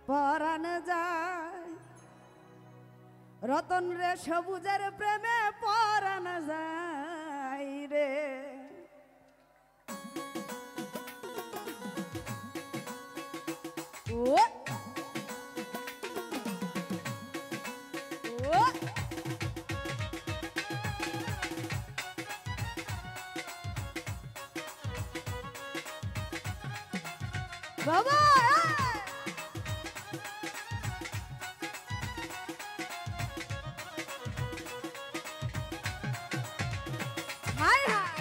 পরাণ যায় রতন রে সবুজের প্রেমে পরাণ যায় রে ও বাবা হাই হাই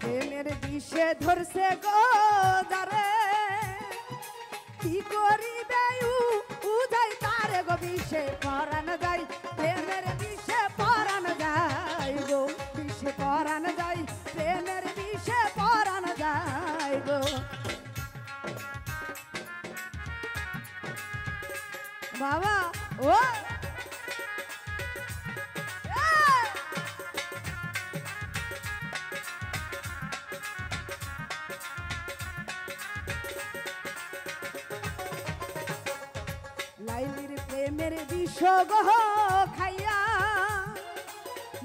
প্রেমের বিষে ধরছে গো দারে কি করিবে উজাই তারে গো বিষে পরাণ যায় প্রেমের বিষে পরাণ যায় গো বিষে পরাণ যায় প্রেমের বিষে পরাণ যায় গো বাবা ও লাইলির প্রেমের বিষ গহ খাইয়া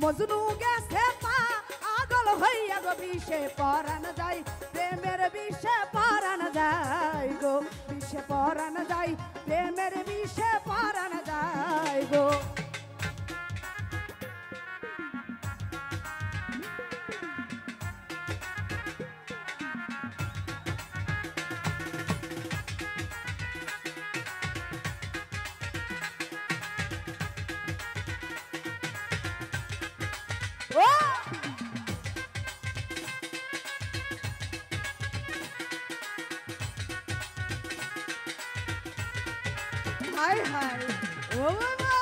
মজনু গেছে পাগল হইয়া গো বিষে পরাণ যায় প্রেমের বিষে পরাণ যায় গো বিষে পরাণ যায় প্রেমের বিষে পরাণ যায় গো হাই হাই ও বাবা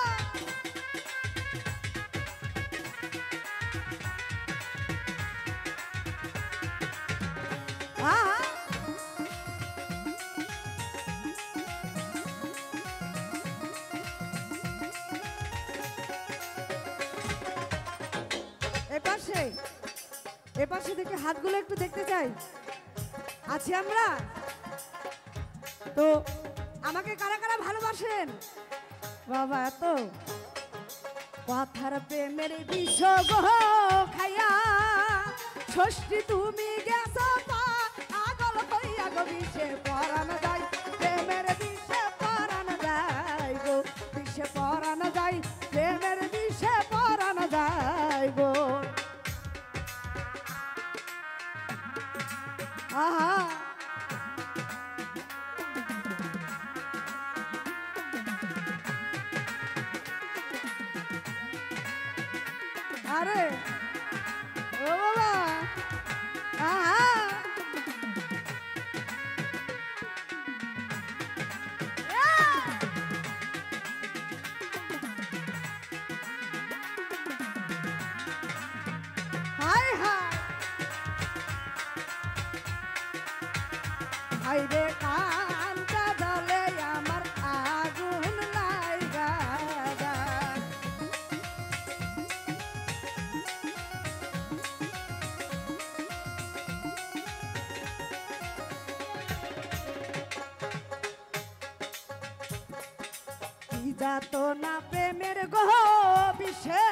এপাশে থেকে হাতগুলো একটু দেখতে চাই আছি আমরা তো আমাকে কারা কারা ভালোবাসেন বাবা এত কথার প্রেমের বিষ গো খাইয়া ষষ্ঠী তুমি গেছ পাগল হইয়া গো বিষে পরাণ যায় প্রেমের বিষে পরাণ যায় গো বিষে পরাণ যায় প্রেমের বিষে পরাণ যায় গো আহা আরে ও বাবা আহা হাই হাই হাই রে কান্তা দলে আমার আগুন লাইগা যাতো না প্রেমের গো বিষে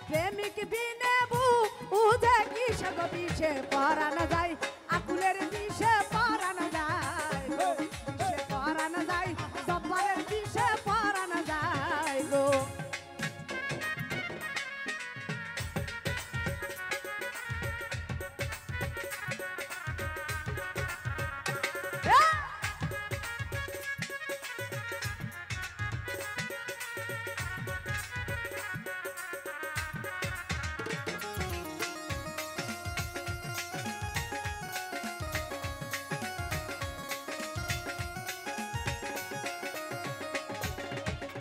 প্রেমিক বিনে বুঝে কিসে গো বিষে পরাণ যায় আকুলের বিষে পরাণ যায় বিষে পরাণ যায় সবারের বিষে পরাণ যায় গো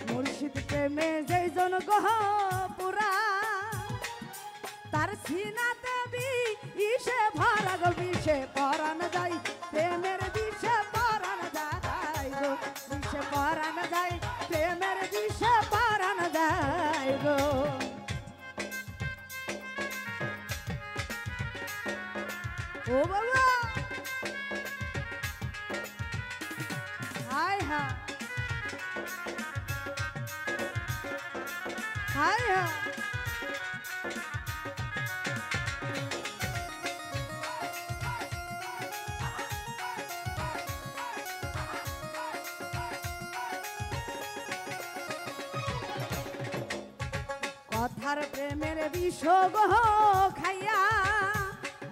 মুর্শিদ প্রেমে যেজন গহ পুরা তার সিনাতে বিষে ভরা গো বিষে পরাণ যায় প্রেমের বিষে পরাণ যায় গো বিষে পরাণ যায় প্রেমের বিষে পরাণ যায় ও বাবা হায় হায় হায় হায় কথার প্রেমের বিষ গো খাইয়া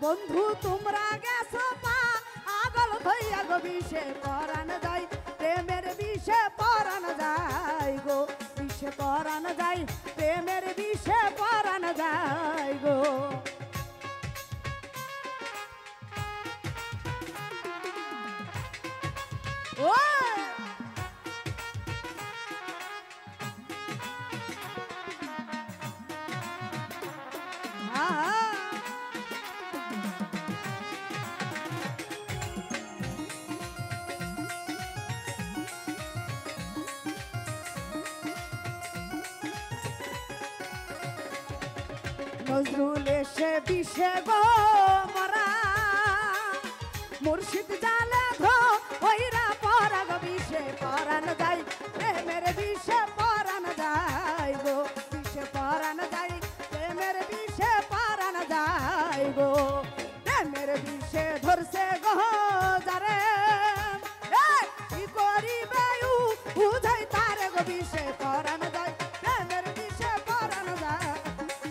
বন্ধু তোমরা গেছো পা আগল হইয়া গো বিষে পরাণ যায় প্রেমের বিষে পরাণ যায় গো বিষে পরাণ যায় প্রেমের বিষে পরাণ যায় গো ও নজরুল এসে বিষে গো মরা মুর্শিদ জালে ধো ওইরা পরা গো বিষে পরাণ যায় প্রেমের বিষে পরাণ যায় গো বিষে পরাণ যায় প্রেমের বিষে পরাণ যায় গো প্রেমের বিষে ধরছে গো যারে কি করিবে উধাই তারে গো বিষে পরাণ যায় প্রেমের বিষে পরাণ যায়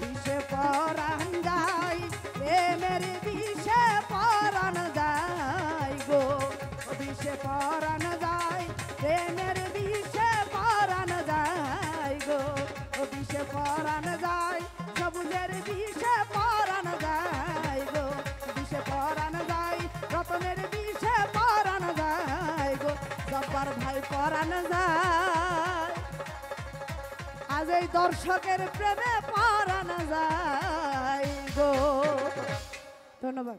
বিষে পরাণ যায় প্রেমের বিষে পরাণ যায় গো বিষে পরাণ যায় প্রেমের বিষে পরাণ যায় গো বিষে পরাণ যায় সবুজের বিষে পরাণ যায় গো বিষে পরাণ যায় রতনের বিষে পরাণ যায় গো জব্বার ভাই পরাণ যায় আজ এই দর্শকের প্রেমে পরাণ যায় গো ধন্যবাদ।